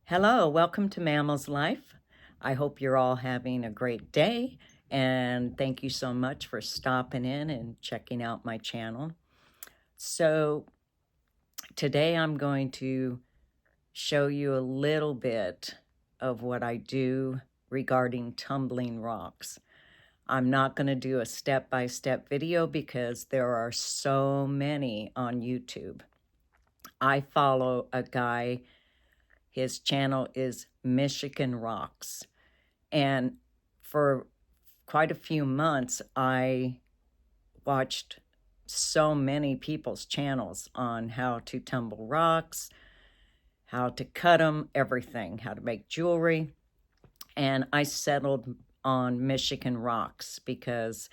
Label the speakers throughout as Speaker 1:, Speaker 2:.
Speaker 1: Hello, welcome to Mammal's Life. I hope you're all having a great day, and thank you so much for stopping in and checking out my channel. So today I'm going to show you a little bit of what I do regarding tumbling rocks. I'm not going to do a step-by-step video because there are so many on YouTube. I follow a guy. His channel is Michigan Rocks. And for quite a few months, I watched so many people's channels on how to tumble rocks, how to cut them, everything, how to make jewelry. And I settled on Michigan Rocks because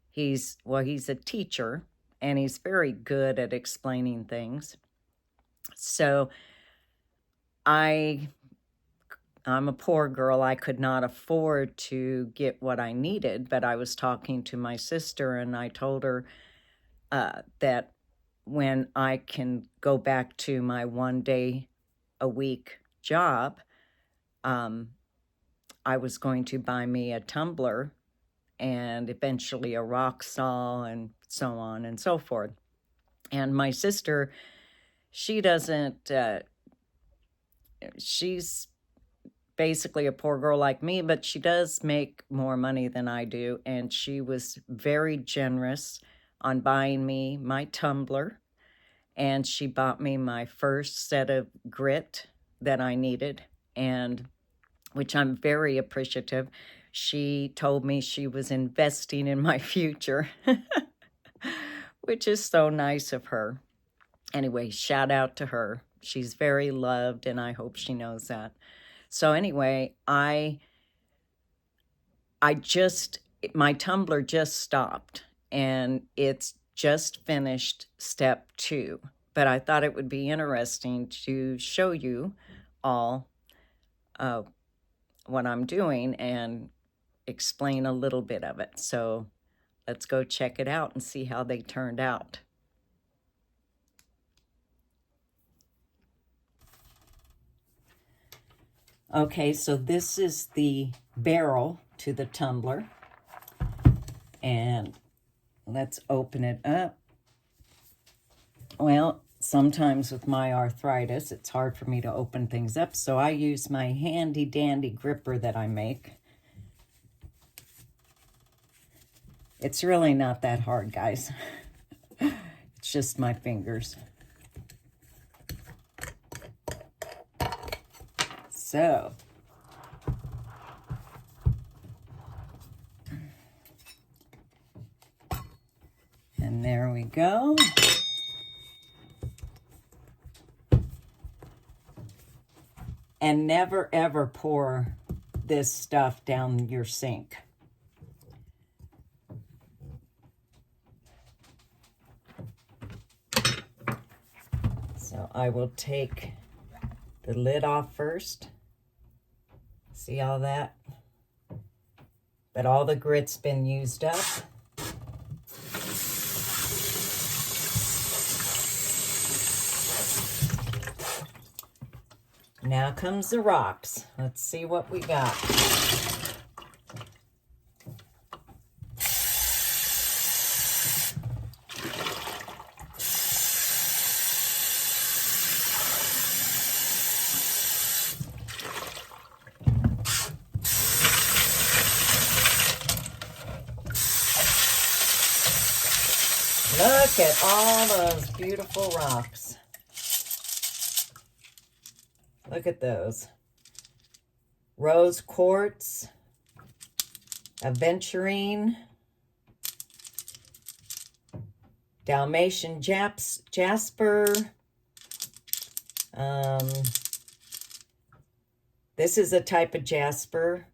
Speaker 1: he's a teacher and he's very good at explaining things. So I'm a poor girl. I could not afford to get what I needed, but I was talking to my sister and I told her that when I can go back to my 1 day a week job, I was going to buy me a tumbler and eventually a rock saw and so on and so forth. And my sister, she doesn't, she's basically a poor girl like me, but she does make more money than I do. And she was very generous on buying me my tumbler. And she bought me my first set of grit that I needed, and which I'm very appreciative. She told me she was investing in my future, which is so nice of her. Anyway, shout out to her. She's very loved, and I hope she knows that. So anyway, my tumbler just stopped and it's just finished step 2. But I thought it would be interesting to show you all what I'm doing and explain a little bit of it. So let's go check it out and see how they turned out. Okay, so this is the barrel to the tumbler, and let's open it up. Well, sometimes with my arthritis, it's hard for me to open things up, so I use my handy dandy gripper that I make. It's really not that hard, guys. It's just my fingers. So, and there we go. And never ever pour this stuff down your sink. So I will take the lid off first. See all that? But all the grit's been used up. Now comes the rocks. Let's see what we got. Look at all those beautiful rocks. Look at those. Rose quartz, aventurine, Dalmatian jasper. This is a type of jasper.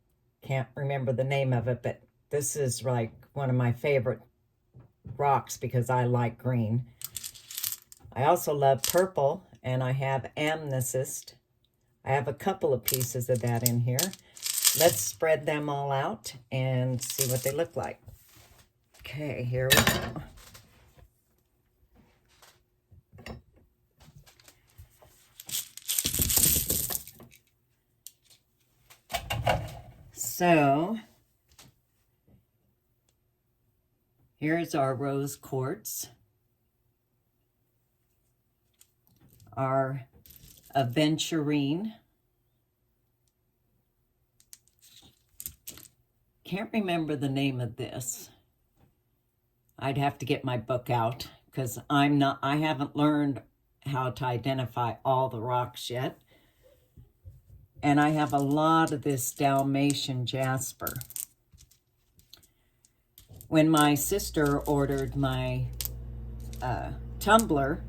Speaker 1: Can't remember the name of it, but this is like one of my favorite rocks because I like green. I also love purple, and I have amethyst. I have a couple of pieces of that in here. Let's spread them all out and see what they look like. Okay, here we go. So here's our rose quartz, our aventurine. Can't remember the name of this. I'd have to get my book out because I haven't learned how to identify all the rocks yet. And I have a lot of this Dalmatian jasper. When my sister ordered my tumbler,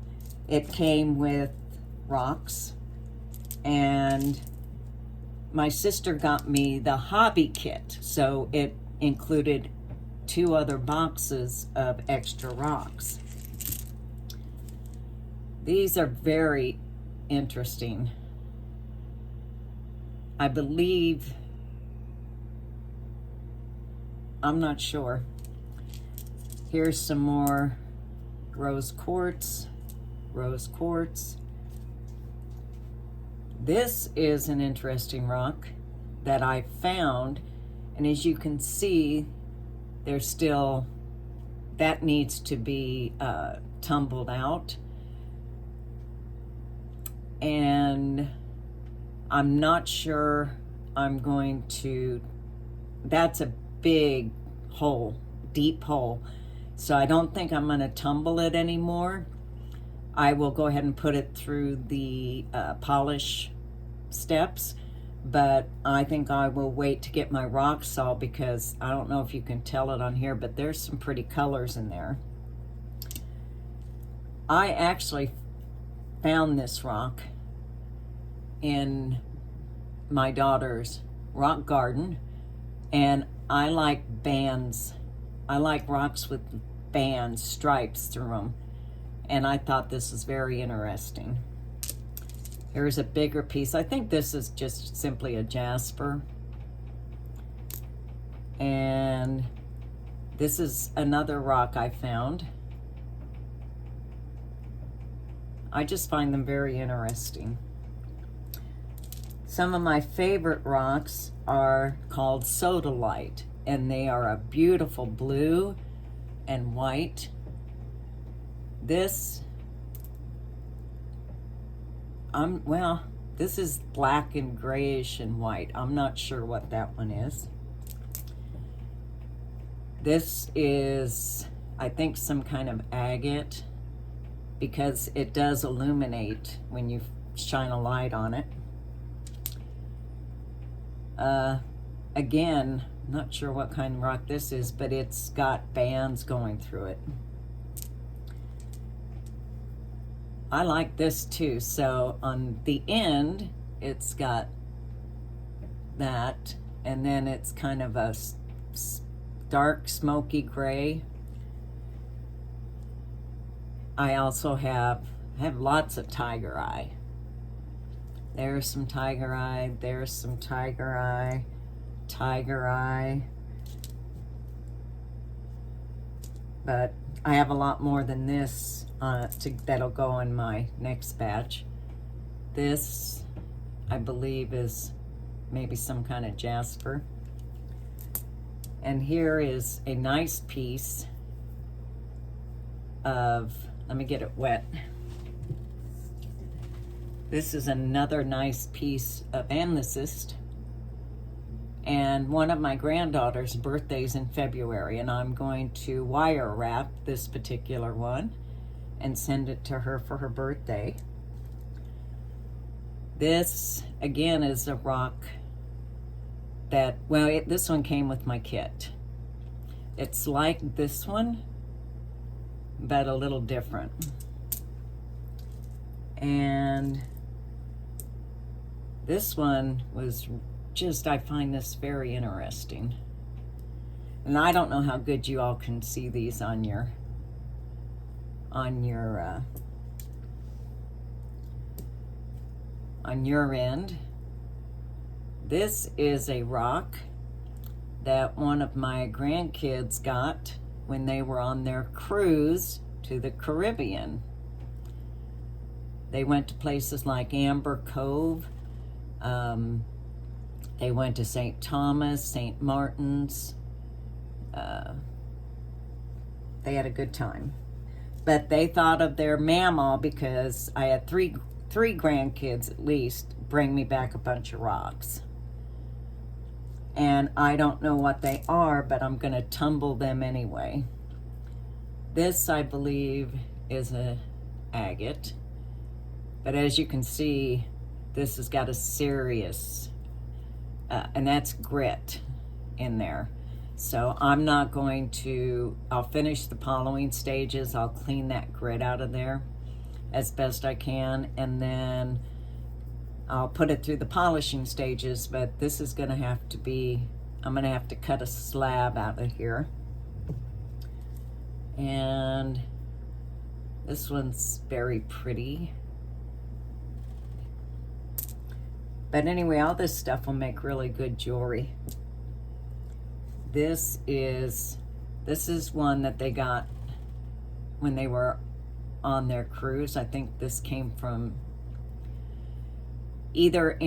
Speaker 1: it came with rocks, and my sister got me the hobby kit, so it included 2 other boxes of extra rocks. These are very interesting. I believe, I'm not sure. Here's some more rose quartz, rose quartz. This is an interesting rock that I found, and as you can see, there's still, that needs to be tumbled out. And I'm not sure I'm going to, that's a big hole, deep hole. So I don't think I'm going to tumble it anymore. I will go ahead and put it through the polish steps, but I think I will wait to get my rock salt because I don't know if you can tell it on here, but there's some pretty colors in there. I actually found this rock in my daughter's rock garden, and I like bands. I like rocks with bands, stripes through them, and I thought this was very interesting. Here's a bigger piece. I think this is just simply a jasper. And this is another rock I found. I just find them very interesting. Some of my favorite rocks are called sodalite, and they are a beautiful blue and white. This, this is black and grayish and white. I'm not sure what that one is. This is, I think, some kind of agate because it does illuminate when you shine a light on it. Again, not sure what kind of rock this is, but it's got bands going through it. I like this too. So on the end, it's got that, and then it's kind of a dark smoky gray. I also have lots of tiger eye. There's some tiger eye, there's some tiger eye, tiger eye. But I have a lot more than this that'll go in my next batch. This, I believe, is maybe some kind of jasper. And here is a nice piece of, let me get it wet. This is another nice piece of amethyst. And one of my granddaughter's birthday's in February, and I'm going to wire wrap this particular one and send it to her for her birthday. This, again, is a rock that, well, this one came with my kit. It's like this one, but a little different. And this one was just, I find this very interesting. And I don't know how good you all can see these on your end. This is a rock that one of my grandkids got when they were on their cruise to the Caribbean. They went to places like Amber Cove, They went to St. Thomas, St. Martin's. They had a good time. But they thought of their mama, because I had three grandkids at least, bring me back a bunch of rocks. And I don't know what they are, but I'm going to tumble them anyway. This, I believe, is a agate. But as you can see, this has got a serious, and that's grit in there. So I'm not going to, I'll finish the following stages. I'll clean that grit out of there as best I can, and then I'll put it through the polishing stages. But this is going to have to be, I'm going to have to cut a slab out of here. And this one's very pretty. But anyway, all this stuff will make really good jewelry. This is one that they got when they were on their cruise. I think this came from either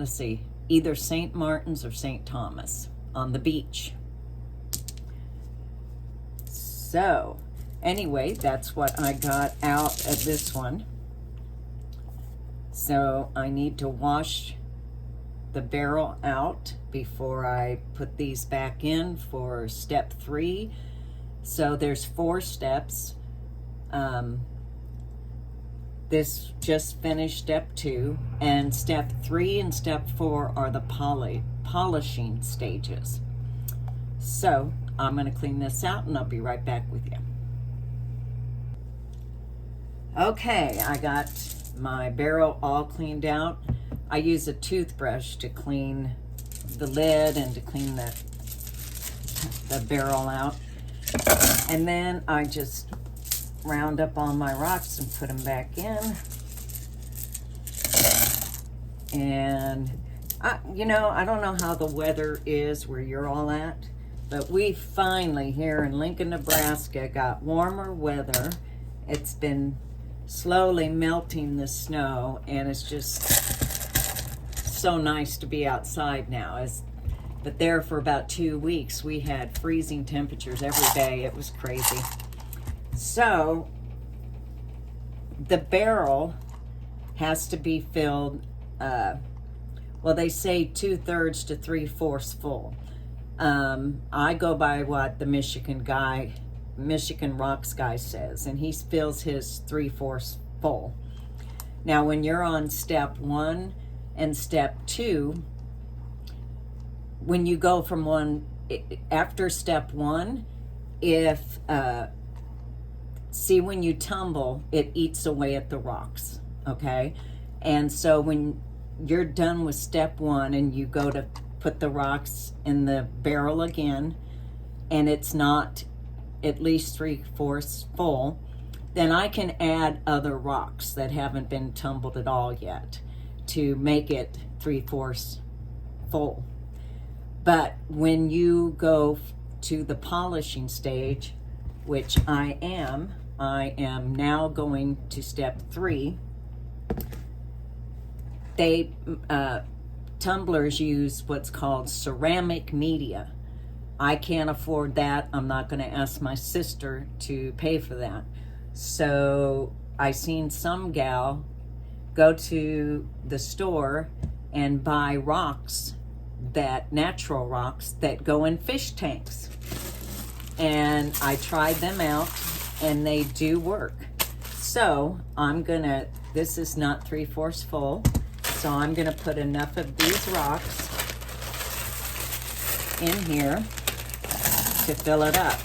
Speaker 1: St. Martin's or St. Thomas on the beach. So anyway, that's what I got out of this one. So I need to wash the barrel out before I put these back in for step 3. So there's 4 steps. This just finished step 2, and step 3 and step 4 are the polishing stages. So I'm going to clean this out and I'll be right back with you. Okay, I got my barrel all cleaned out. I use a toothbrush to clean the lid and to clean the barrel out. And then I just round up all my rocks and put them back in. And I don't know how the weather is where you're all at, but we finally here in Lincoln, Nebraska got warmer weather. It's been slowly melting the snow, and it's just so nice to be outside now. But there for about 2 weeks, we had freezing temperatures every day. It was crazy. So the barrel has to be filled, well, they say 2/3 to 3/4 full. I go by what the Michigan Rocks guy says, and he fills his 3/4 full. Now, when you're on step 1 and step 2, when you go from after step 1, when you tumble, it eats away at the rocks, okay? And so when you're done with step 1 and you go to put the rocks in the barrel again, and it's not at least 3/4 full, then I can add other rocks that haven't been tumbled at all yet to make it 3/4 full. But when you go to the polishing stage, which I am now going to step 3. Tumblers use what's called ceramic media. I can't afford that. I'm not going to ask my sister to pay for that. So I seen some gal go to the store and buy natural rocks that go in fish tanks. And I tried them out, and they do work. So this is not 3/4 full, so I'm gonna put enough of these rocks in here to fill it up.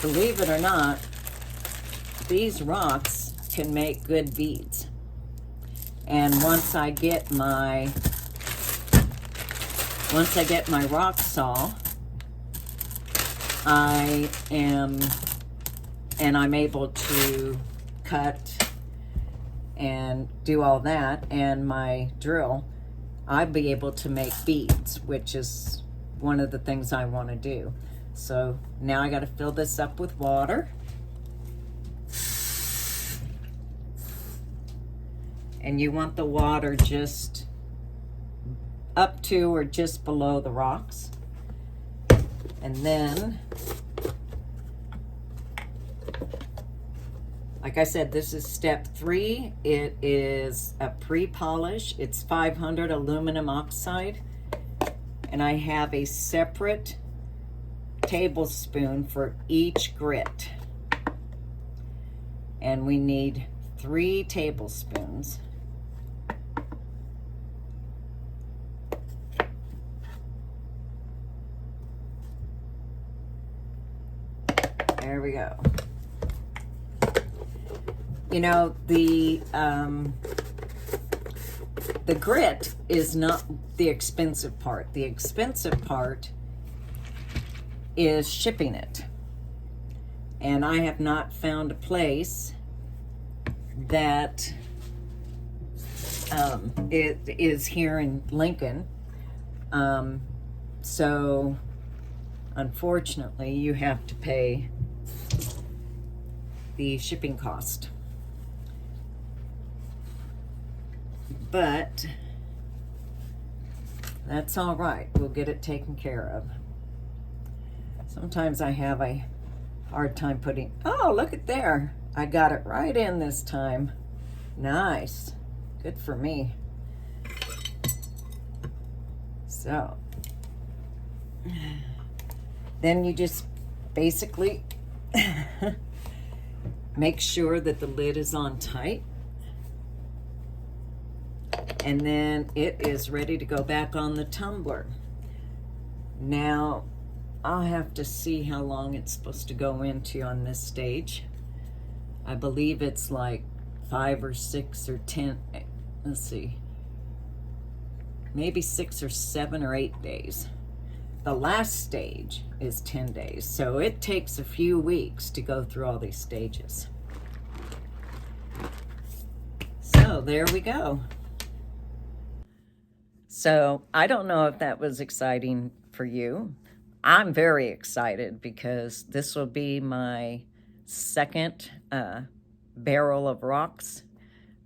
Speaker 1: Believe it or not, these rocks can make good beads. And once I get my rock saw, I'm able to cut and do all that, and my drill, I'll be able to make beads, which is one of the things I want to do. So now I got to fill this up with water. And you want the water just up to or just below the rocks. And then, like I said, this is step 3. It is a pre-polish. It's 500 aluminum oxide. And I have a separate tablespoon for each grit. And we need 3 tablespoons. There we go. You know, the grit is not the expensive part. The expensive part is shipping it. And I have not found a place that it is here in Lincoln. So unfortunately, you have to pay the shipping cost. But that's all right. We'll get it taken care of. Sometimes I have a hard time putting, oh, look at there. I got it right in this time. Nice. Good for me. So, then you just basically make sure that the lid is on tight. And then it is ready to go back on the tumbler. Now, I'll have to see how long it's supposed to go into on this stage. I believe it's like 5 or 6 or 10, let's see, maybe 6 or 7 or 8 days. The last stage is 10 days, so it takes a few weeks to go through all these stages. So there we go. So I don't know if that was exciting for you. I'm very excited because this will be my second barrel of rocks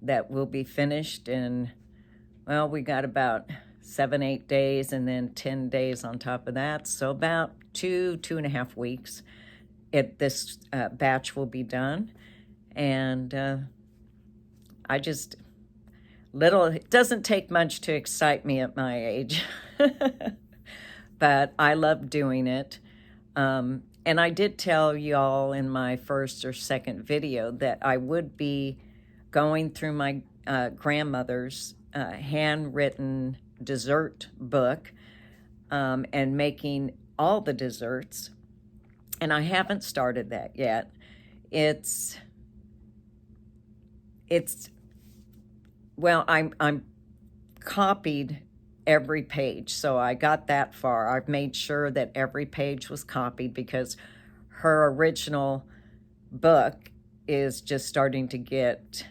Speaker 1: that will be finished in, well, we got about 7-8 days and then 10 days on top of that. So about 2.5 weeks this batch will be done. And it doesn't take much to excite me at my age. But I love doing it. And I did tell y'all in my first or second video that I would be going through my grandmother's handwritten dessert book and making all the desserts. And I haven't started that yet. Well, I'm copied every page. So I got that far. I've made sure that every page was copied because her original book is just starting to get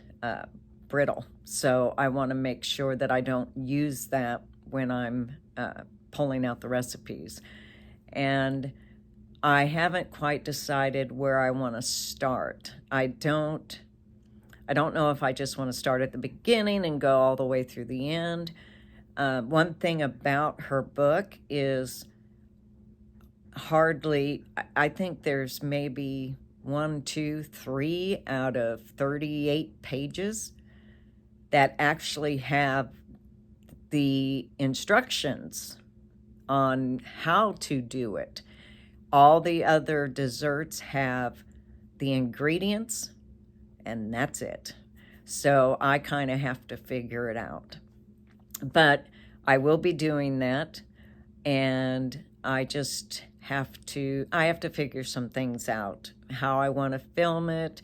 Speaker 1: brittle. So I want to make sure that I don't use that when I'm pulling out the recipes. And I haven't quite decided where I want to start. I don't know if I just want to start at the beginning and go all the way through the end. One thing about her book is I think there's maybe 1, 2, 3 out of 38 pages that actually have the instructions on how to do it. All the other desserts have the ingredients, and that's it. So I kind of have to figure it out. But I will be doing that, and I have to figure some things out, how I want to film it.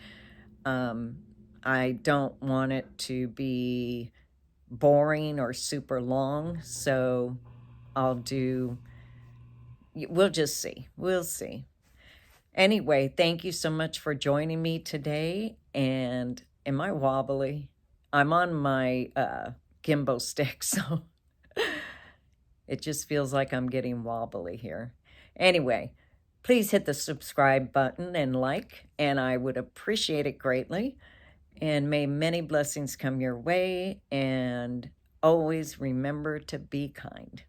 Speaker 1: I don't want it to be boring or super long, so we'll just see. We'll see. Anyway, thank you so much for joining me today. And am I wobbly? I'm on my gimbal stick, so it just feels like I'm getting wobbly here. Anyway, please hit the subscribe button and like, and I would appreciate it greatly. And may many blessings come your way, and always remember to be kind.